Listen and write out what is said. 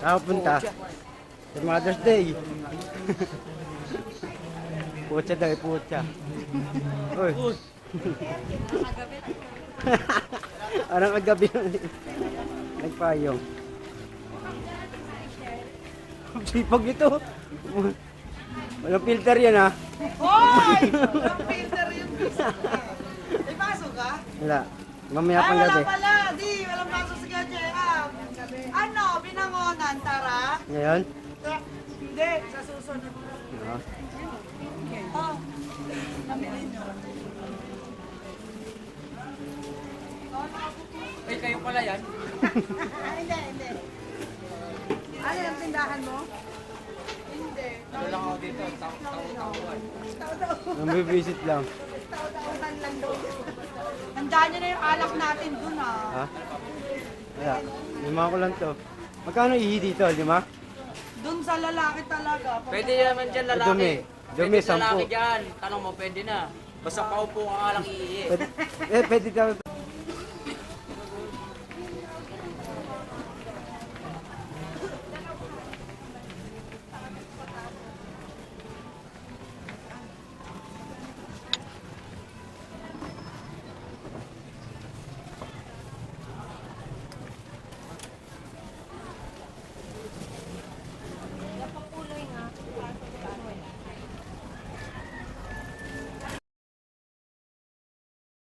Nakapunta. Sa Mother's Day. Putya daw, putya. Uy. Arang kagabi nagpayong. Sipag ito. Walang filter yan ha. Hoy! Walang filter yung bisa. May baso ka? Wala. Mamaya Ay, pang wala gabi. pala. Di, walang baso si Kajea. Ano, binangonan, tara? Ngayon? Hindi, sa susunod. Oo. Oh, namili nyo. Eh, kayo pala yan. Hindi, hindi. Ano yung tindahan mo? Hindi. Ano lang ako dito, tao-tauan. Nambibisit lang. Tao-taonan lang doon. Handaan nyo na yung alak natin dun ah. Ha? Wala. Lima ko lang to. Magkano ihi dito? Lima? Dun sa lalaki talaga. Pwede naman dyan lalaki. Dumi. Dumi, Pwede lalaki 10. dyan. Tanong mo, pwede na. Basta paupo ka nga lang iihi. Pwede